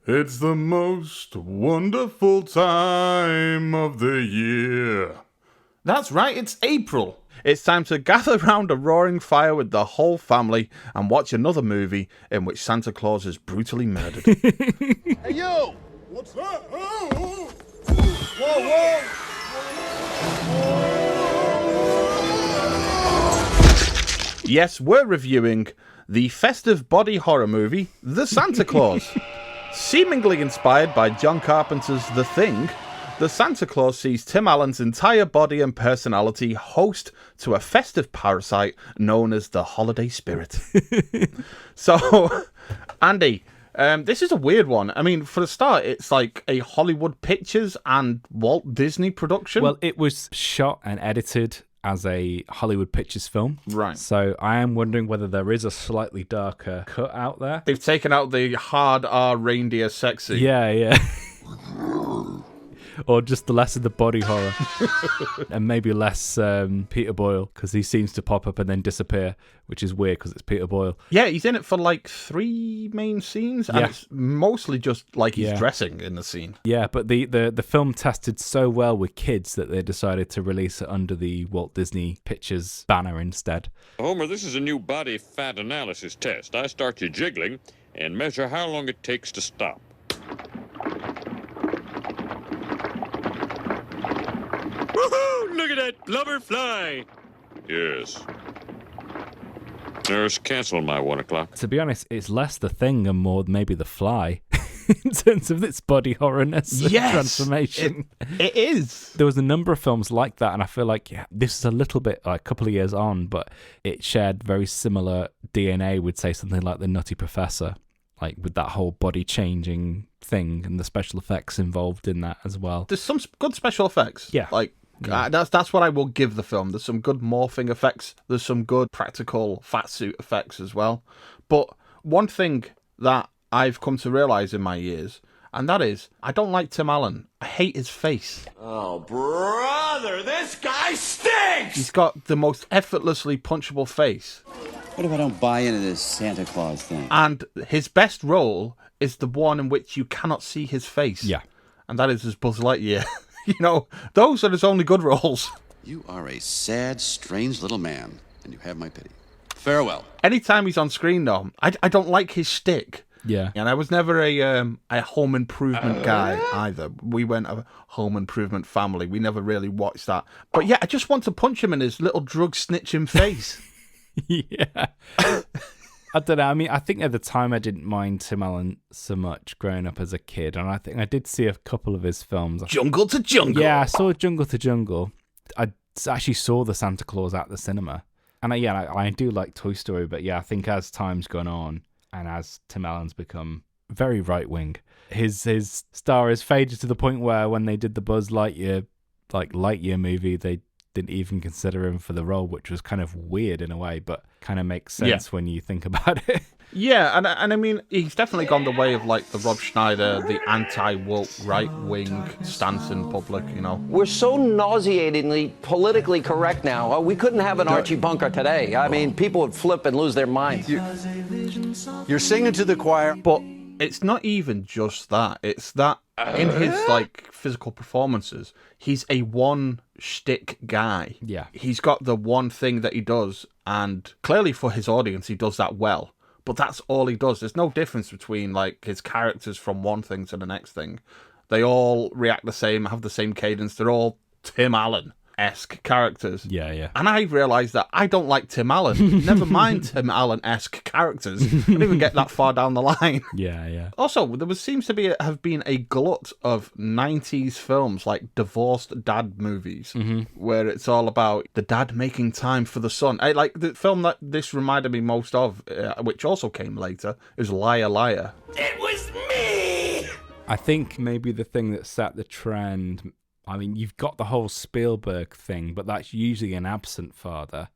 It's the most wonderful time of the year. That's right, it's April. It's time to gather round a roaring fire with the whole family and watch another movie in which Santa Claus is brutally murdered. Hey, you! What's that? Oh, whoa, whoa! Yes, we're reviewing the festive body horror movie, The Santa Claus. Seemingly inspired by John Carpenter's The Thing, the Santa Claus sees Tim Allen's entire body and personality host to a festive parasite known as the holiday spirit. So, Andy, this is a weird one. I mean, for the start, it's like a Hollywood Pictures and Walt Disney production. Well, it was shot and edited as a Hollywood Pictures film. Right. So I am wondering whether there is a slightly darker cut out there. They've taken out the hard R reindeer sexy. Yeah. Or just the less of the body horror. And maybe less Peter Boyle, because he seems to pop up and then disappear, which is weird because it's Peter Boyle. Yeah, he's in it for like 3 main scenes, and it's mostly just like he's dressing in the scene. Yeah, but the film tested so well with kids that they decided to release it under the Walt Disney Pictures banner instead. Homer, this is a new body fat analysis test. I start you jiggling and measure how long it takes to stop. Woohoo! Look at that blubber fly! Yes. Nurse, cancel my 1 o'clock. To be honest, it's less the Thing and more maybe the Fly in terms of its body horrorness and transformation. It is. There was a number of films like that, and I feel like this is a little bit like a couple of years on, but it shared very similar DNA with, say, something like The Nutty Professor, like with that whole body changing thing and the special effects involved in that as well. There's some good special effects. Yeah. That's what I will give the film. There's some good morphing effects. There's some good practical fat suit effects as well. But one thing that I've come to realise in my years, and that is, I don't like Tim Allen. I hate his face. Oh, brother, this guy stinks! He's got the most effortlessly punchable face. What if I don't buy into this Santa Claus thing? And his best role is the one in which you cannot see his face. Yeah. And that is as Buzz Lightyear. You know, those are his only good roles. You are a sad, strange little man, and you have my pity. Farewell. Anytime he's on screen, though, I don't like his shtick. Yeah. And I was never a Home Improvement guy either. We went a Home Improvement family. We never really watched that. But yeah, I just want to punch him in his little drug snitching face. Yeah. I don't know. I mean, I think at the time I didn't mind Tim Allen so much growing up as a kid, and I think I did see a couple of his films. Jungle to Jungle. Yeah, I saw Jungle to Jungle. I actually saw the Santa Claus at the cinema, and I do like Toy Story, but yeah, I think as time's gone on and as Tim Allen's become very right wing, his star has faded to the point where when they did the Buzz Lightyear movie, they didn't even consider him for the role, which was kind of weird in a way, but kind of makes sense when you think about it. Yeah, and I mean, he's definitely gone the way of like the Rob Schneider, the anti-woke right-wing stance in public, you know. We're so nauseatingly politically correct now. We couldn't have an Archie Bunker today. I mean, people would flip and lose their minds. You're singing to the choir. But it's not even just that. It's that in his like physical performances, he's a one shtick guy. Yeah. He's got the one thing that he does, and clearly for his audience, he does that well. But that's all he does. There's no difference between like his characters from one thing to the next thing. They all react the same, have the same cadence. They're all Tim Allen-esque characters. Yeah. And I realised that I don't like Tim Allen. Never mind Tim Allen-esque characters. I didn't even get that far down the line. Yeah. Also, there seems to have been a glut of 90s films, like divorced dad movies, where it's all about the dad making time for the son. Like the film that this reminded me most of, which also came later, is Liar Liar. It was me! I think maybe the thing that set the trend, I mean, you've got the whole Spielberg thing, but that's usually an absent father.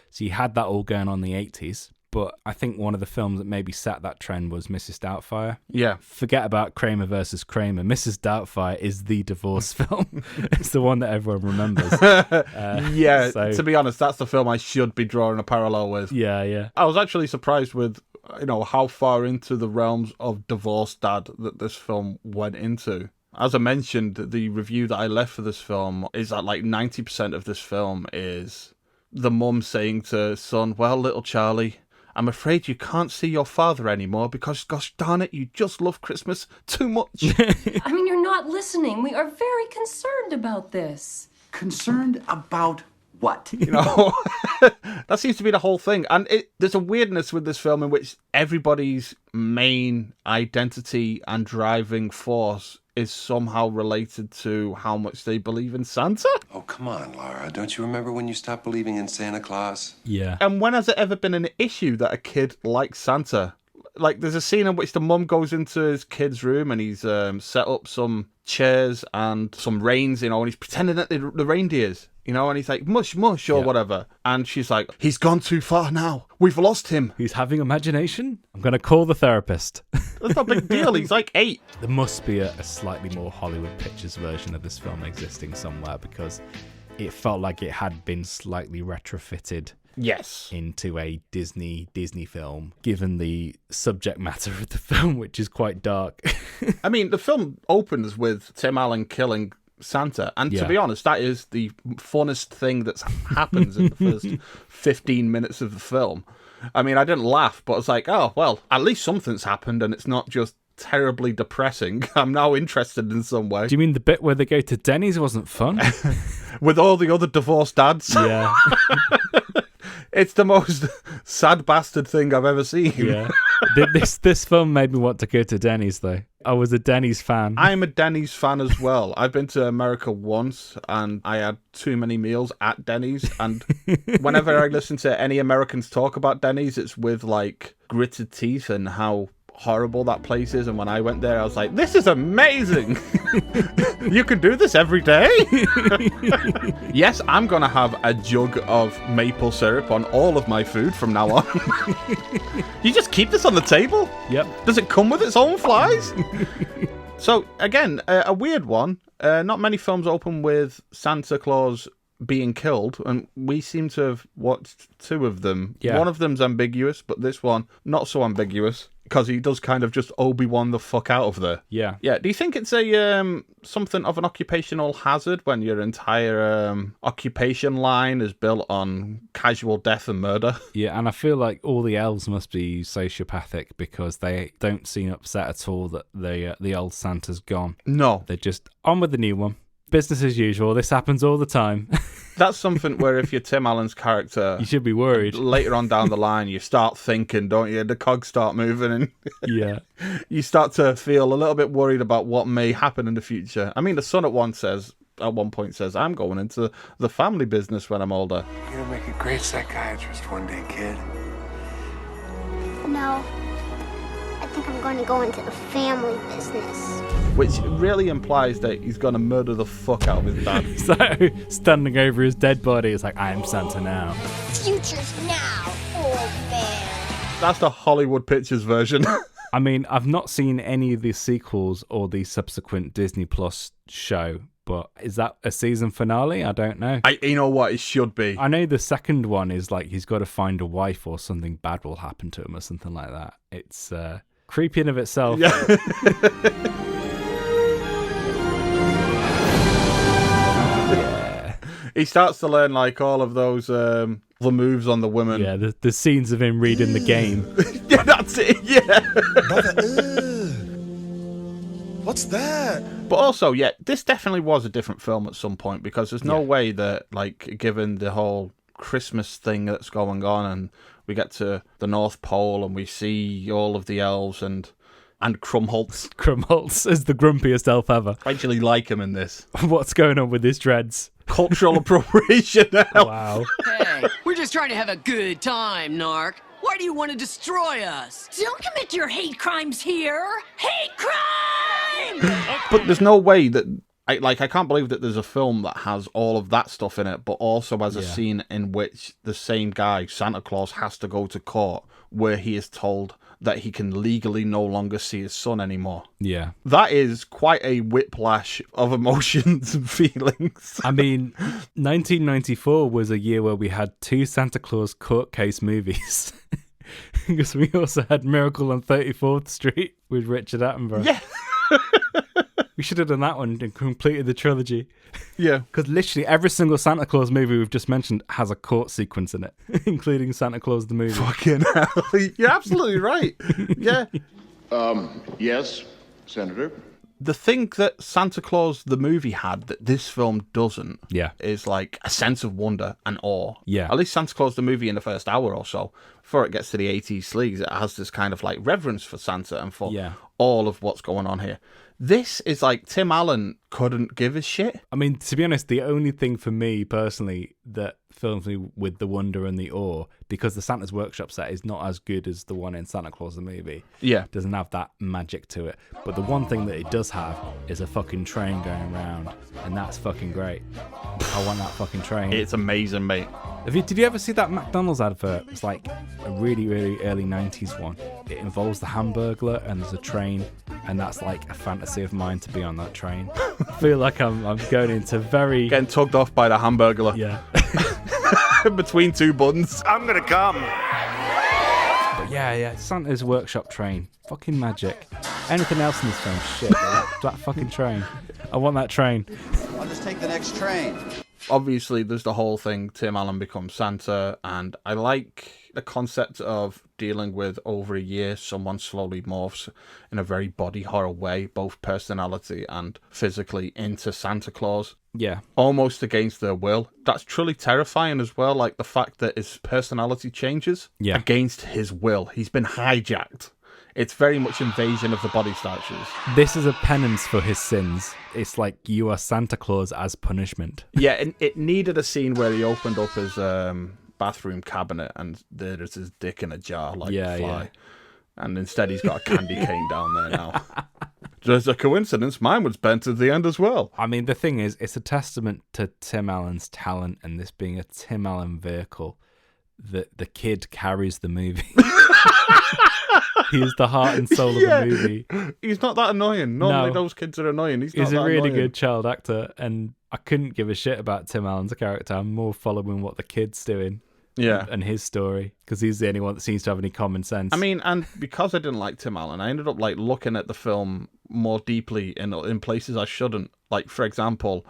So you had that all going on in the 80s. But I think one of the films that maybe set that trend was Mrs. Doubtfire. Yeah. Forget about Kramer versus Kramer. Mrs. Doubtfire is the divorce film. It's the one that everyone remembers. To be honest, that's the film I should be drawing a parallel with. Yeah. I was actually surprised with how far into the realms of divorced dad that this film went into. As I mentioned, the review that I left for this film is that like 90% of this film is the mum saying to son, well, little Charlie, I'm afraid you can't see your father anymore because, gosh darn it, you just love Christmas too much. I mean, you're not listening. We are very concerned about this. Concerned about what? That seems to be the whole thing. And there's a weirdness with this film in which everybody's main identity and driving force is somehow related to how much they believe in Santa. Oh, come on, Laura. Don't you remember when you stopped believing in Santa Claus? Yeah. And when has it ever been an issue that a kid likes Santa? Like, there's a scene in which the mum goes into his kid's room and he's set up some chairs and some reins, and he's pretending that they're the reindeers, and he's like, mush, mush, or whatever. And she's like, he's gone too far now. We've lost him. He's having imagination? I'm going to call the therapist. That's not a big deal. He's like 8. There must be a slightly more Hollywood Pictures version of this film existing somewhere, because it felt like it had been slightly retrofitted into a Disney film, given the subject matter of the film, which is quite dark. I mean, the film opens with Tim Allen killing Santa, and to be honest, that is the funnest thing that happens in the first 15 minutes of the film. I mean, I didn't laugh, but I was like, oh, well, at least something's happened, and it's not just terribly depressing. I'm now interested in some way. Do you mean the bit where they go to Denny's wasn't fun? With all the other divorced dads? Yeah. It's the most sad bastard thing I've ever seen. Yeah. This film made me want to go to Denny's, though. I was a Denny's fan. I'm a Denny's fan as well. I've been to America once, and I had too many meals at Denny's. And whenever I listen to any Americans talk about Denny's, it's with, like, gritted teeth and how horrible that place is. And when I went there, I was like, this is amazing. You can do this every day. Yes, I'm gonna have a jug of maple syrup on all of my food from now on. You just keep this on the table? Yep. Does it come with its own flies? So again, a weird one. Not many films open with Santa Claus being killed, and we seem to have watched 2 of them. Yeah. One of them's ambiguous, but this one not so ambiguous, because he does kind of just Obi-Wan the fuck out of there. Yeah. Yeah. Do you think it's a something of an occupational hazard when your entire occupation line is built on casual death and murder? Yeah, and I feel like all the elves must be sociopathic because they don't seem upset at all that the old Santa's gone. No. They're just on with the new one. Business as usual. This happens all the time. That's something where if you're Tim Allen's character, you should be worried. Later on down the line, you start thinking, don't you? The cogs start moving, and yeah, you start to feel a little bit worried about what may happen in the future. I mean, the son at one point says, I'm going into the family business when I'm older. You're gonna make a great psychiatrist one day, kid. No. I think I'm going to go into the family business. Which really implies that he's going to murder the fuck out of his dad. So, standing over his dead body, it's like, I am Santa now. Future's now, old man. That's the Hollywood Pictures version. I mean, I've not seen any of the sequels or the subsequent Disney Plus show, but is that a season finale? I don't know. You know what? It should be. I know the second one is like he's got to find a wife or something bad will happen to him or something like that. It's creepy in of itself. Yeah. He starts to learn like all of those the moves on the women. Yeah, the scenes of him reading the game. Yeah, that's it. Yeah. What's that? But also, yeah, this definitely was a different film at some point, because there's no way that, like, given the whole Christmas thing that's going on, and we get to the North Pole and we see all of the elves and Krumholtz. Krumholtz is the grumpiest elf ever. I actually like him in this. What's going on with his dreads? Cultural appropriation now. Wow. Hey, we're just trying to have a good time, Narc. Why do you want to destroy us? Don't commit your hate crimes here. Hate crime! But there's no way that... I can't believe that there's a film that has all of that stuff in it, but also has a scene in which the same guy, Santa Claus, has to go to court where he is told that he can legally no longer see his son anymore. Yeah. That is quite a whiplash of emotions and feelings. I mean, 1994 was a year where we had 2 Santa Claus court case movies. Because we also had Miracle on 34th Street with Richard Attenborough. Yeah. We should have done that one and completed the trilogy. Yeah. Because literally every single Santa Claus movie we've just mentioned has a court sequence in it, including Santa Claus the movie. Fucking hell. You're absolutely right. Yeah. Yes, Senator. The thing that Santa Claus the movie had that this film doesn't is like a sense of wonder and awe. Yeah. At least Santa Claus the movie in the first hour or so, before it gets to the 80s sleaze, it has this kind of like reverence for Santa and for all of what's going on here. This is like Tim Allen couldn't give a shit. I mean, to be honest, the only thing for me personally that films me with the wonder and the awe, because the Santa's Workshop set is not as good as the one in Santa Claus the movie. Yeah. Doesn't have that magic to it. But the one thing that it does have is a fucking train going around, and that's fucking great. I want that fucking train. It's amazing, mate. Did you ever see that McDonald's advert? It's like a really, really early 90s one. It involves the Hamburglar and there's a train, and that's like a fantasy of mine to be on that train. I feel like I'm going into very... Getting tugged off by the Hamburglar. Yeah. Between two buns. I'm gonna come. But yeah, Santa's Workshop train. Fucking magic. Anything else in this film? Shit. That fucking train. I want that train. I'll just take the next train. Obviously, there's the whole thing, Tim Allen becomes Santa, and I like the concept of dealing with over a year, someone slowly morphs in a very body horror way, both personality and physically, into Santa Claus. Yeah. Almost against their will. That's truly terrifying as well, like the fact that his personality changes against his will. He's been hijacked. It's very much invasion of the body snatchers. This is a penance for his sins. It's like you are Santa Claus as punishment. Yeah, and it needed a scene where he opened up his bathroom cabinet and there's his dick in a jar like a fly. Yeah. And instead he's got a candy cane down there now. There's a coincidence, mine was bent at the end as well. I mean, the thing is, it's a testament to Tim Allen's talent and this being a Tim Allen vehicle that the kid carries the movie. He's the heart and soul of the movie. He's not that annoying. Normally those kids are annoying. He's a really good child actor, and I couldn't give a shit about Tim Allen's character. I'm more following what the kid's doing. Yeah. And his story, because he's the only one that seems to have any common sense. I mean, and because I didn't like Tim Allen, I ended up like looking at the film more deeply in places I shouldn't. Like, for example,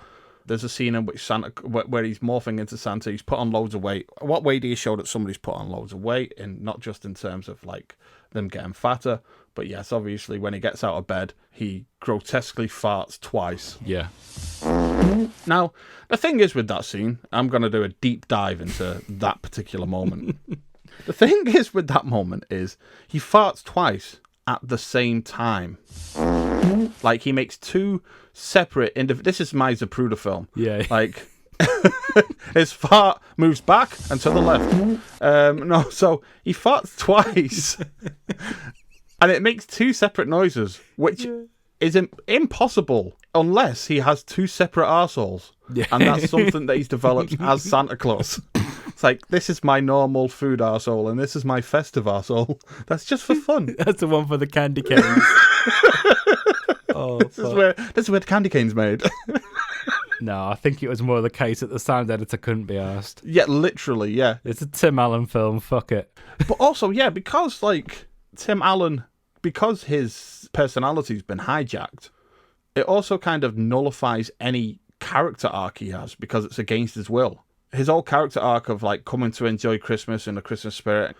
there's a scene in which Santa, where he's morphing into Santa, he's put on loads of weight. What way do you show that somebody's put on loads of weight? And not just in terms of like them getting fatter, but yes, obviously when he gets out of bed, he grotesquely farts twice. Yeah. Now, the thing is with that scene, I'm going to do a deep dive into that particular moment. The thing is with that moment is he farts twice at the same time. Like, he makes two separate... This is my Zapruder film. Yeah. Like, his fart moves back and to the left. So he farts twice. And it makes two separate noises, which is impossible unless he has two separate arseholes. Yeah. And that's something that he's developed as Santa Claus. It's like, this is my normal food arsehole and this is my festive arsehole. That's just for fun. That's the one for the candy canes. This is where the candy cane's made. No, I think it was more the case that the sound editor couldn't be asked. Yeah, literally, yeah. It's a Tim Allen film, fuck it. But also, yeah, because like Tim Allen, because his personality's been hijacked, it also kind of nullifies any character arc he has because it's against his will. His whole character arc of like coming to enjoy Christmas in the Christmas spirit,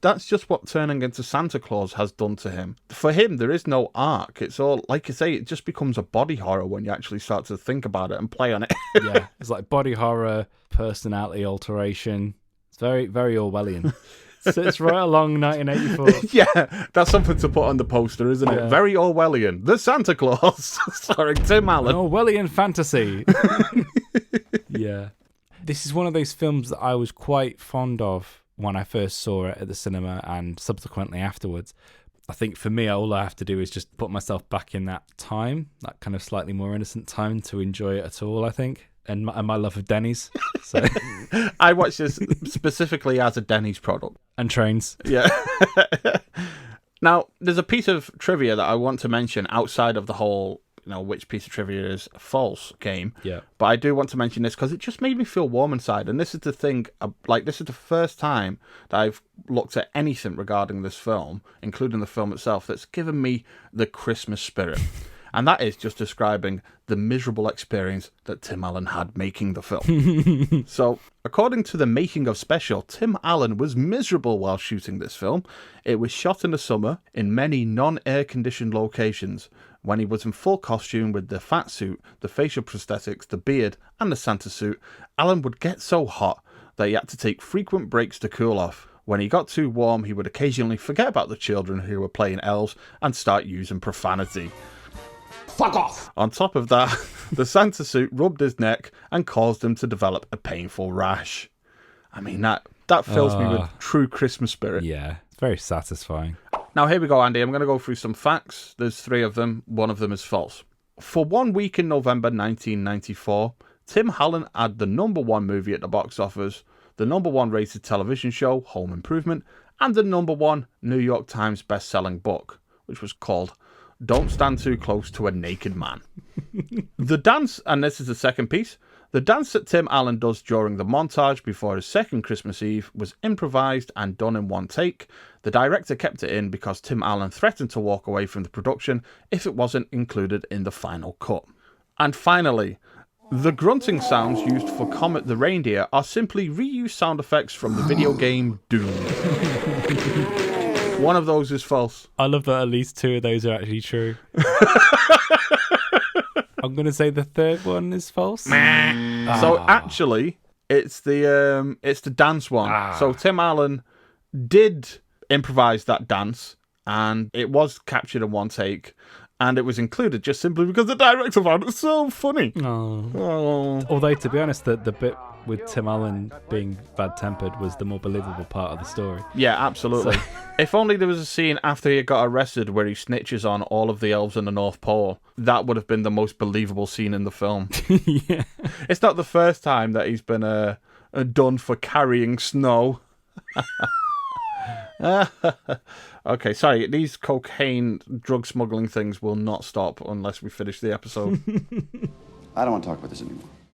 that's just what turning into Santa Claus has done to him. For him, there is no arc. It's all, like you say, it just becomes a body horror when you actually start to think about it and play on it. Yeah, it's like body horror, personality alteration. It's very, very Orwellian. So it's right along 1984. Yeah, that's something to put on the poster, isn't it? Very Orwellian. The Santa Claus, starring Tim Allen. An Orwellian fantasy. Yeah. This is one of those films that I was quite fond of when I first saw it at the cinema and subsequently afterwards. I think for me, all I have to do is just put myself back in that time, that kind of slightly more innocent time to enjoy it at all, I think. And my love of Denny's. So I watched this specifically as a Denny's product. And trains. Yeah. Now, there's a piece of trivia that I want to mention outside of the whole which piece of trivia is false game. Yeah. But I do want to mention this because it just made me feel warm inside. And this is the thing, this is the first time that I've looked at anything regarding this film, including the film itself, that's given me the Christmas spirit. And that is just describing the miserable experience that Tim Allen had making the film. So, according to the making of special, Tim Allen was miserable while shooting this film. It was shot in the summer in many non-air conditioned locations. When he was in full costume with the fat suit, the facial prosthetics, the beard, and the Santa suit, Allen would get so hot that he had to take frequent breaks to cool off. When he got too warm, he would occasionally forget about the children who were playing elves and start using profanity. Fuck off! On top of that, the Santa suit rubbed his neck and caused him to develop a painful rash. I mean, that fills me with true Christmas spirit. Yeah, it's very satisfying. Now, here we go, Andy. I'm going to go through some facts. There's 3 of them. One of them is false. For 1 week in November 1994, Tim Allen had the #1 movie at the box office, the #1 rated television show, Home Improvement, and the #1 New York Times best-selling book, which was called Don't Stand Too Close to a Naked Man. The dance, and this is the second piece, the dance that Tim Allen does during the montage before his second Christmas Eve was improvised and done in 1 take. The director kept it in because Tim Allen threatened to walk away from the production if it wasn't included in the final cut. And finally, the grunting sounds used for Comet the Reindeer are simply reused sound effects from the video game Doom. One of those is false. I love that at least 2 of those are actually true. I'm going to say the third one is false. So actually, it's the dance one. So Tim Allen did improvise that dance, and it was captured in 1 take, and it was included just simply because the director found it so funny. Although, to be honest, the bit with Tim Allen being bad-tempered was the more believable part of the story. Yeah, absolutely. So... If only there was a scene after he got arrested where he snitches on all of the elves in the North Pole, that would have been the most believable scene in the film. Yeah. It's not the first time that he's been done for carrying snow. Okay, sorry, these cocaine drug smuggling things will not stop unless we finish the episode. I don't want to talk about this anymore.